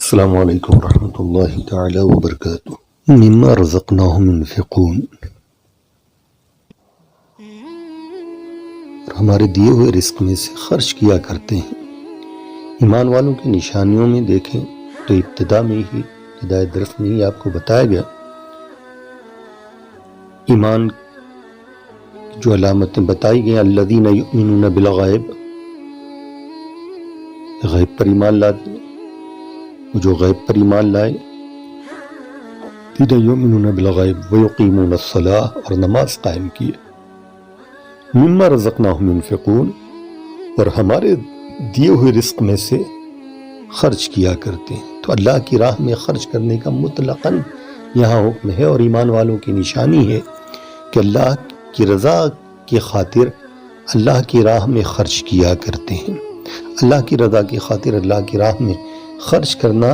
السلام علیکم ورحمۃ اللہ تعالی وبرکاتہ۔ مما رزقناہم ينفقون، اور ہمارے دیے ہوئے رزق میں سے خرچ کیا کرتے ہیں۔ ایمان والوں کی نشانیوں میں دیکھیں تو ابتدا میں ہی ہدایت درس میں ہی آپ کو بتایا گیا ایمان کی جو علامتیں بتائی گئی، الذین یؤمنون بالغیب، غیب پر ایمان لاتے، جو غیب پر ایمان لائے، الذین یؤمنون بالغیب ویقیمون الصلاۃ، اور نماز قائم کیے، مما رزقناہم ينفقون، اور ہمارے دیے ہوئے رزق میں سے خرچ کیا کرتے ہیں۔ تو اللہ کی راہ میں خرچ کرنے کا مطلقاً یہاں حکم ہے، اور ایمان والوں کی نشانی ہے کہ اللہ کی رضا کی خاطر اللہ کی راہ میں خرچ کیا کرتے ہیں۔ اللہ کی رضا کی خاطر اللہ کی راہ میں خرچ کرنا،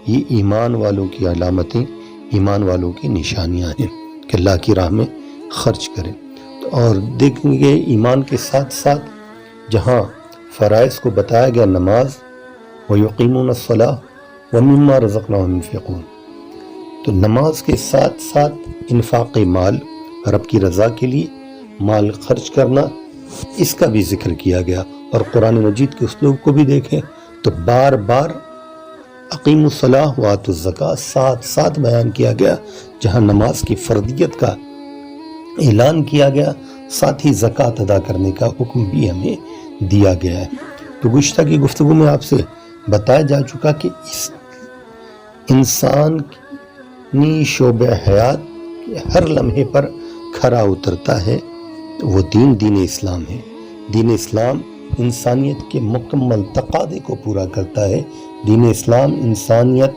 یہ ایمان والوں کی علامتیں، ایمان والوں کی نشانیاں ہیں کہ اللہ کی راہ میں خرچ کریں۔ اور دیکھیں گے ایمان کے ساتھ ساتھ جہاں فرائض کو بتایا گیا، نماز، وَيُقِيمُونَ الصَّلَاةَ وَمِمَّا رَزَقْنَاهُمْ يُنْفِقُونَ، تو نماز کے ساتھ ساتھ انفاق مال، رب کی رضا کے لیے مال خرچ کرنا، اس کا بھی ذکر کیا گیا۔ اور قرآن مجید کے اسلوب کو بھی دیکھیں تو بار بار اقیموا الصلاۃ وآتوا الزکاۃ ساتھ ساتھ بیان کیا گیا، جہاں نماز کی فرضیت کا اعلان کیا گیا، ساتھ ہی زکوٰۃ ادا کرنے کا حکم بھی ہمیں دیا گیا ہے۔ تو گزشتہ کی گفتگو میں آپ سے بتایا جا چکا کہ اس انسانی شعبہ حیات کے ہر لمحے پر کھرا اترتا ہے وہ دین اسلام ہے۔ دین اسلام انسانیت کے مکمل تقاضے کو پورا کرتا ہے۔ دین اسلام انسانیت،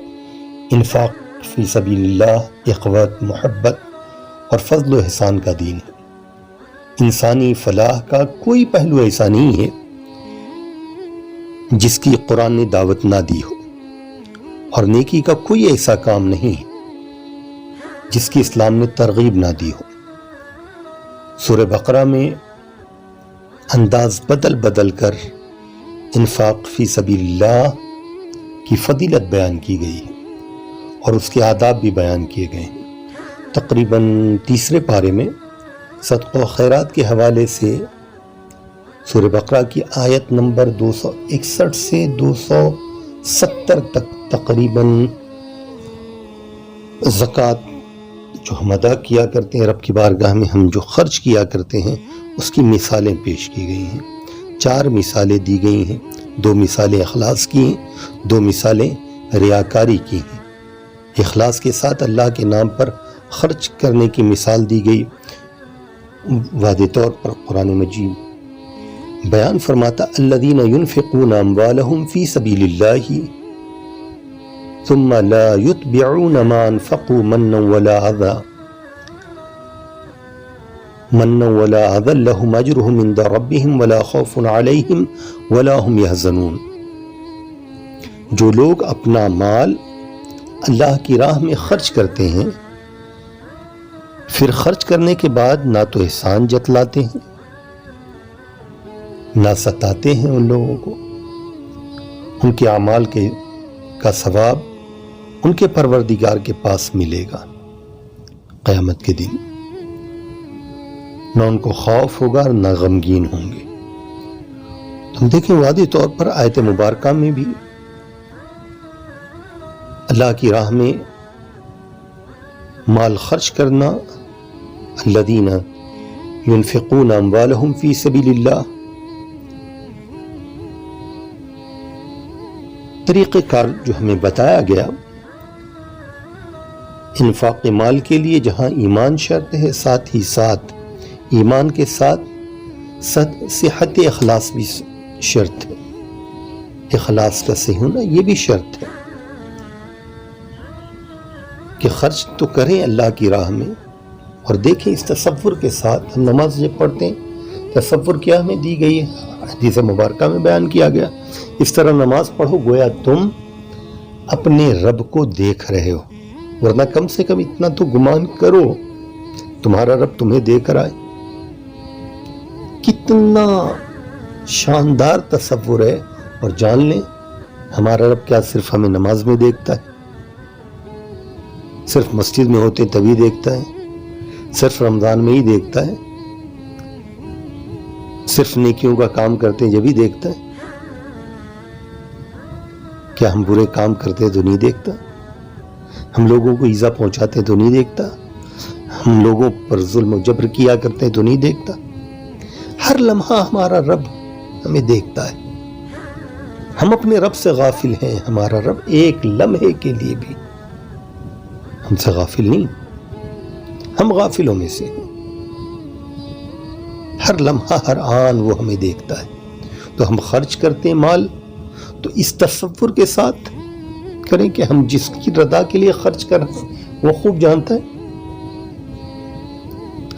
انفاق فی سبیل اللہ، اخوت، محبت اور فضل و احسان کا دین ہے۔ انسانی فلاح کا کوئی پہلو ایسا نہیں ہے جس کی قرآن نے دعوت نہ دی ہو، اور نیکی کا کوئی ایسا کام نہیں ہے جس کی اسلام نے ترغیب نہ دی ہو۔ سورہ بقرہ میں انداز بدل کر انفاق فی سبیل اللہ کی فضیلت بیان کی گئی ہے، اور اس کے آداب بھی بیان کیے گئے ہیں۔ تقریباً تیسرے پارے میں صدقہ و خیرات کے حوالے سے سورہ بقرہ کی آیت نمبر 261 سے 270 تک تقریباً زکوٰۃ جو ہم ادا کیا کرتے ہیں، رب کی بارگاہ میں ہم جو خرچ کیا کرتے ہیں، اس کی مثالیں پیش کی گئی ہیں۔ 4 مثالیں دی گئی ہیں، 2 مثالیں اخلاص کی ہیں، 2 مثالیں ریاکاری کی ہیں۔ اخلاص کے ساتھ اللہ کے نام پر خرچ کرنے کی مثال دی گئی۔ واضح طور پر قرآن مجید بیان فرماتا، الذین ينفقون اموالهم فی سبیل اللہ ثم لا يتبعون ما انفقوا منا ولا اذى لهم اجرهم عند ربهم ولا خوف علیہم ولا هم يحزنون۔ جو لوگ اپنا مال اللہ کی راہ میں خرچ کرتے ہیں، پھر خرچ کرنے کے بعد نہ تو احسان جتلاتے ہیں، نہ ستاتے ہیں ان لوگوں کو، ان کے اعمال کا ثواب ان کے پروردگار کے پاس ملے گا قیامت کے دن، نہ ان کو خوف ہوگا نہ غمگین ہوں گے۔ ہم دیکھیں واضح طور پر آیت مبارکہ میں بھی اللہ کی راہ میں مال خرچ کرنا، الذین ينفقون اموالهم فی سبیل اللہ، طریقہ کار جو ہمیں بتایا گیا انفاق مال کے لیے، جہاں ایمان شرط ہے، ساتھ ہی ساتھ ایمان کے ساتھ صحت اخلاص بھی شرط ہے۔ اخلاص کا صحیح ہونا یہ بھی شرط ہے کہ خرچ تو کریں اللہ کی راہ میں۔ اور دیکھیں اس تصور کے ساتھ ہم نماز جب پڑھتے ہیں، تصور کیا ہمیں دی گئی ہے، حدیث مبارکہ میں بیان کیا گیا، اس طرح نماز پڑھو گویا تم اپنے رب کو دیکھ رہے ہو، ورنہ کم سے کم اتنا تو گمان کرو تمہارا رب تمہیں دیکھ رہا ہے۔ کتنا شاندار تصور ہے، اور جان لیں ہمارا رب کیا صرف ہمیں نماز میں دیکھتا ہے؟ صرف مسجد میں ہوتے تبھی دیکھتا ہے؟ صرف رمضان میں ہی دیکھتا ہے؟ صرف نیکیوں کا کام کرتے ہیں جبھی دیکھتا ہے؟ کیا ہم برے کام کرتے تو نہیں دیکھتا؟ ہم لوگوں کو ایذا پہنچاتے تو نہیں دیکھتا؟ ہم لوگوں پر ظلم و جبر کیا کرتے تو نہیں دیکھتا؟ ہر لمحہ ہمارا رب ہمیں دیکھتا ہے. ہم اپنے رب سے غافل ہیں. ہمارا رب ایک لمحے کے لیے بھی ہم سے غافل نہیں. ہم غافلوں میں سے ہیں. ہر لمحہ ہر آن وہ ہمیں دیکھتا ہے. تو ہم خرچ کرتے ہیں مال تو اس تصور کے ساتھ کریں کہ ہم جس کی رضا کے لیے خرچ کر رہے ہیں وہ خوب جانتا ہے.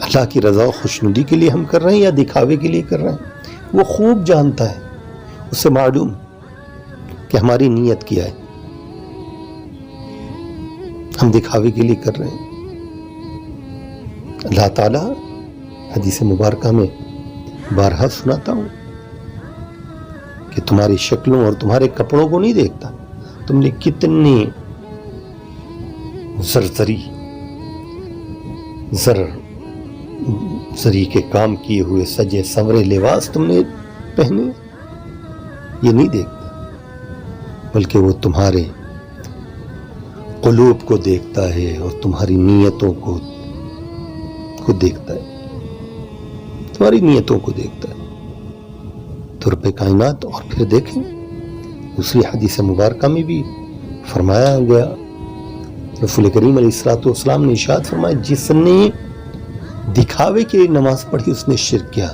اللہ کی رضا و خوشنودی کے لیے ہم کر رہے ہیں یا دکھاوے کے لیے کر رہے ہیں وہ خوب جانتا ہے. اسے معلوم کہ ہماری نیت کیا ہے. ہم دکھاوے کے لیے کر رہے ہیں. اللہ تعالیٰ حدیث مبارکہ میں بارہا سناتا ہوں کہ تمہاری شکلوں اور تمہارے کپڑوں کو نہیں دیکھتا. تم نے کتنے زری کے کام کیے ہوئے سجے سنورے لباس تم نے پہنے، یہ نہیں دیکھتا، بلکہ وہ تمہارے قلوب کو دیکھتا ہے اور تمہاری نیتوں کو دیکھتا ہے. تمہاری نیتوں کو دیکھتا ہے. تو رب کائنات. اور پھر دیکھیں دوسری حدیث مبارکہ میں بھی فرمایا گیا، رسول کریم علیہ الصلوۃ والسلام نے ارشاد فرمایا جس نے دکھاوے کے لیے نماز پڑھی اس نے شرک کیا.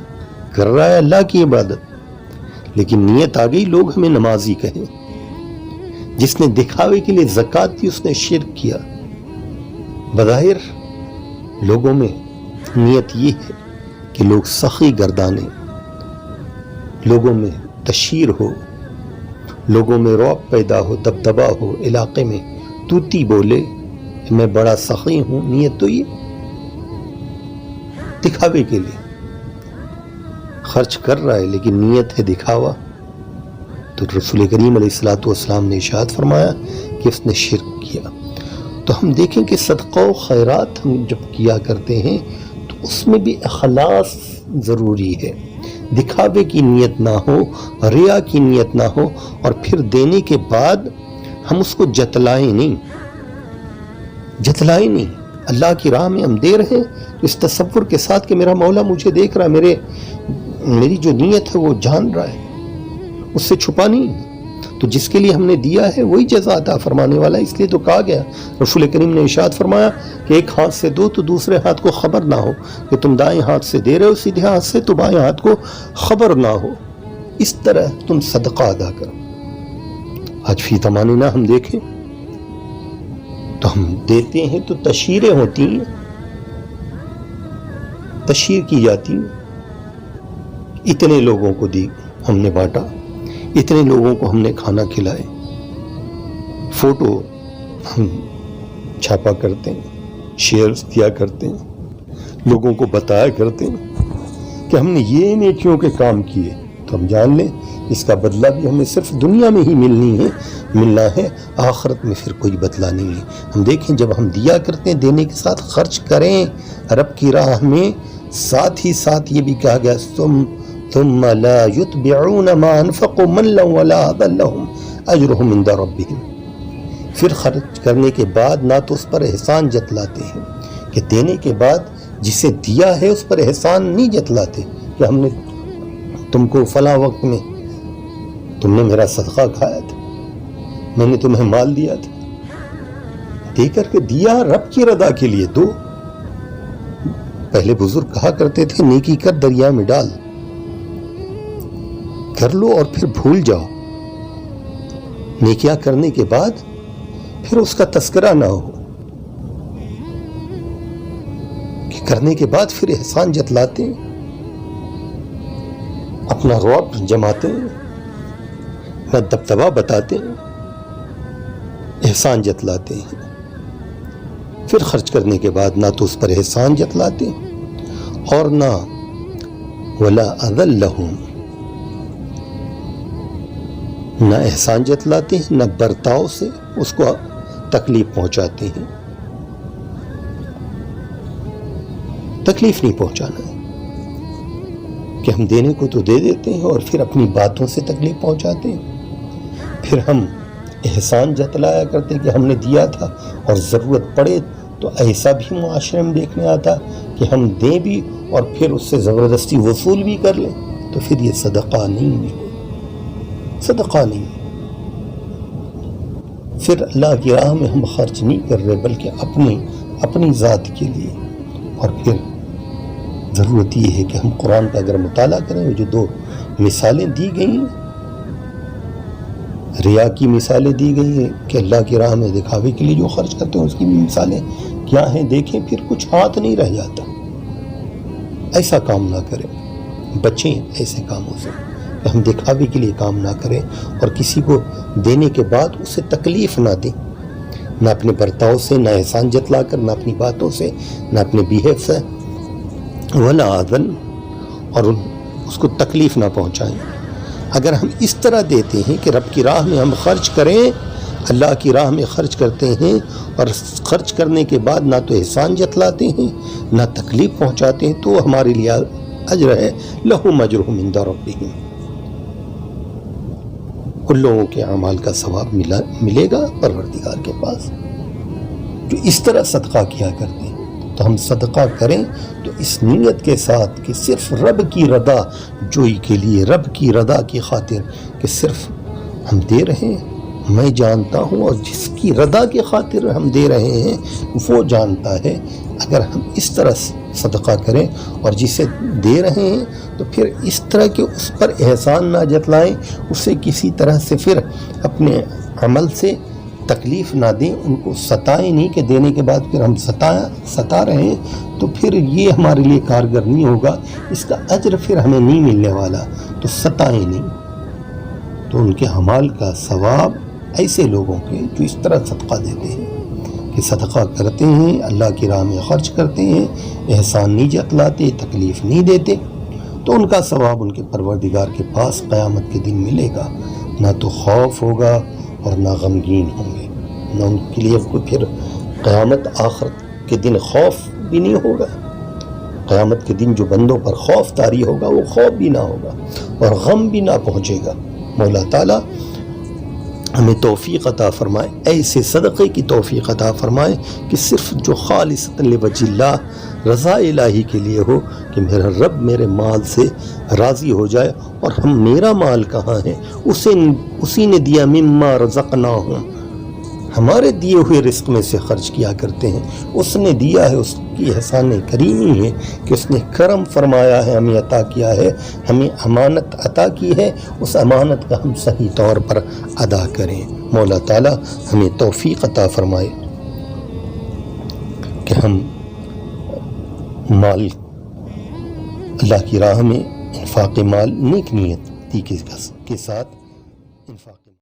کر رہا ہے اللہ کی عبادت لیکن نیت آ گئی لوگ ہمیں نمازی کہیں. جس نے دکھاوے کے لیے زکوٰۃ دی اس نے شرک کیا. بظاہر لوگوں میں نیت یہ ہے کہ لوگ سخی گردانے، لوگوں میں تشہیر ہو، لوگوں میں رعب پیدا ہو، دبدبا ہو، علاقے میں توتی بولے میں بڑا سخی ہوں. نیت تو یہ دکھاوے کے لیے خرچ کر رہا ہے لیکن نیت ہے دکھاوا. تو رسول کریم علیہ الصلوۃ والسلام نے ارشاد فرمایا کہ اس نے شرک کیا. تو ہم دیکھیں کہ صدقہ و خیرات ہم جب کیا کرتے ہیں تو اس میں بھی اخلاص ضروری ہے. دکھاوے کی نیت نہ ہو، ریا کی نیت نہ ہو، اور پھر دینے کے بعد ہم اس کو جتلائیں نہیں. اللہ کی راہ میں ہم دے رہے ہیں اس تصور کے ساتھ کہ میرا مولا مجھے دیکھ رہا ہے، میری جو نیت ہے وہ جان رہا ہے، اس سے چھپا نہیں. تو جس کے لیے ہم نے دیا ہے وہی جزا عطا فرمانے والا ہے. اس لیے تو کہا گیا، رسول کریم نے ارشاد فرمایا کہ ایک ہاتھ سے دو تو دوسرے ہاتھ کو خبر نہ ہو کہ تم دائیں ہاتھ سے دے رہے ہو سیدھے ہاتھ سے، تو بائیں ہاتھ کو خبر نہ ہو. اس طرح تم صدقہ ادا کرو. آج فی زماننا ہم دیکھیں تو ہم دیتے ہیں تو تشہیریں ہوتی ہیں، تشہیر کی جاتی ہیں. اتنے لوگوں کو دی ہم نے بانٹا، اتنے لوگوں کو ہم نے کھانا کھلائے. فوٹو ہم چھاپا کرتے ہیں، شیئرز کیا کرتے ہیں، لوگوں کو بتایا کرتے ہیں کہ ہم نے یہ نیکیوں کے کام کیے. تو ہم جان لیں اس کا بدلہ بھی ہمیں صرف دنیا میں ہی ملنا ہے، آخرت میں پھر کوئی بدلہ نہیں ہے. ہم دیکھیں جب ہم دیا کرتے ہیں دینے کے ساتھ خرچ کریں رب کی راہ میں، ساتھ ہی ساتھ یہ بھی کہا گیا ثم لا يتبعون ما انفقوا منا ولا اذى لهم اجرهم عند ربهم. پھر خرچ کرنے کے بعد نہ تو اس پر احسان جتلاتے ہیں کہ دینے کے بعد جسے دیا ہے اس پر احسان نہیں جتلاتے کہ ہم نے تم کو فلاں وقت میں تم نے میرا صدقہ کھایا تھا، میں نے تمہیں مال دیا تھا. دے کر کے دیا رب کی رضا کے لیے دو. پہلے بزرگ کہا کرتے تھے نیکی کر دریا میں ڈال. کر لو اور پھر بھول جاؤ. نیکیاں کرنے کے بعد پھر اس کا تذکرہ نہ ہو کہ کرنے کے بعد پھر احسان جتلاتے ہیں، اپنا رعب جماتے ہیں، اپنا دبدبا بتاتے ہیں، احسان جتلاتے ہیں. پھر خرچ کرنے کے بعد نہ تو اس پر احسان جتلاتے ہیں اور نہ ولا اذى لهم نہ احسان جتلاتے ہیں، نہ برتاؤ سے اس کو تکلیف پہنچاتے ہیں. تکلیف نہیں پہنچانا ہے کہ ہم دینے کو تو دے دیتے ہیں اور پھر اپنی باتوں سے تکلیف پہنچاتے ہیں. پھر ہم احسان جتلایا کرتے کہ ہم نے دیا تھا، اور ضرورت پڑے تو ایسا بھی معاشرے میں دیکھنے آتا کہ ہم دیں بھی اور پھر اس سے زبردستی وصول بھی کر لیں. تو پھر یہ صدقہ نہیں ہے، صدقہ نہیں. پھر اللہ کی راہ میں ہم خرچ نہیں کر رہے بلکہ اپنی ذات کے لیے. اور پھر ضرورت یہ ہے کہ ہم قرآن کا اگر مطالعہ کریں، جو 2 مثالیں دی گئی ہیں، ریا کی مثالیں دی گئی ہیں کہ اللہ کی راہ میں دکھاوے کے لیے جو خرچ کرتے ہیں، اس کی بھی مثالیں کیا ہیں دیکھیں. پھر کچھ ہاتھ نہیں رہ جاتا. ایسا کام نہ کریں، بچیں ایسے کاموں سے کہ ہم دکھاوے کے لیے کام نہ کریں اور کسی کو دینے کے بعد اسے تکلیف نہ دیں، نہ اپنے برتاؤ سے، نہ احسان جتلا کر، نہ اپنی باتوں سے، نہ اپنے بیہیو سے، ولا آذن، اور اس کو تکلیف نہ پہنچائیں. اگر ہم اس طرح دیتے ہیں کہ رب کی راہ میں ہم خرچ کریں، اللہ کی راہ میں خرچ کرتے ہیں اور خرچ کرنے کے بعد نہ تو احسان جتلاتے ہیں نہ تکلیف پہنچاتے ہیں، تو ہمارے لیے اجر ہے، لہم اجرہم عند ربہم. ان لوگوں کے اعمال کا ثواب ملے گا پروردگار کے پاس جو اس طرح صدقہ کیا کرتے ہیں. تو ہم صدقہ کریں تو اس نیت کے ساتھ کہ صرف رب کی رضا جوئی کے لیے، رب کی رضا کی خاطر، کہ صرف ہم دے رہے ہیں، میں جانتا ہوں، اور جس کی رضا کی خاطر ہم دے رہے ہیں وہ جانتا ہے. اگر ہم اس طرح صدقہ کریں اور جسے دے رہے ہیں تو پھر اس طرح کہ اس پر احسان نہ جتلائیں، اسے کسی طرح سے پھر اپنے عمل سے تکلیف نہ دیں، ان کو ستائیں نہیں کہ دینے کے بعد پھر ہم ستا رہے ہیں، تو پھر یہ ہمارے لیے کارگر نہیں ہوگا، اس کا اجر پھر ہمیں نہیں ملنے والا. تو ستائیں نہیں. تو ان کے اعمال کا ثواب ایسے لوگوں کے جو اس طرح صدقہ دیتے ہیں کہ صدقہ کرتے ہیں، اللہ کی راہ میں خرچ کرتے ہیں، احسان نہیں جتلاتے، تکلیف نہیں دیتے، تو ان کا ثواب ان کے پروردگار کے پاس قیامت کے دن ملے گا. نہ تو خوف ہوگا اور نہ غمگین ہوں گے، نہ ان کے لیے پھر قیامت آخرت کے دن خوف بھی نہیں ہوگا. قیامت کے دن جو بندوں پر خوف طاری ہوگا وہ خوف بھی نہ ہوگا اور غم بھی نہ پہنچے گا. مولا تعالیٰ ہمیں توفیق عطا فرمائے، ایسے صدقے کی توفیق عطا فرمائے کہ صرف جو خالصۃ لوجہ اللہ، رضا الہی کے لیے ہو، کہ میرا رب میرے مال سے راضی ہو جائے. اور ہم میرا مال کہاں ہے، اسی نے دیا، مما رزقناہم، ہمارے دیے ہوئے رزق میں سے خرچ کیا کرتے ہیں. اس نے دیا ہے، اس کی احسان کریمی ہے کہ اس نے کرم فرمایا ہے، ہمیں عطا کیا ہے، ہمیں امانت عطا کی ہے، اس امانت کا ہم صحیح طور پر ادا کریں. مولا تعالیٰ ہمیں توفیق عطا فرمائے کہ ہم مال اللہ کی راہ میں انفاق مال نیک نیتی کے ساتھ انفاق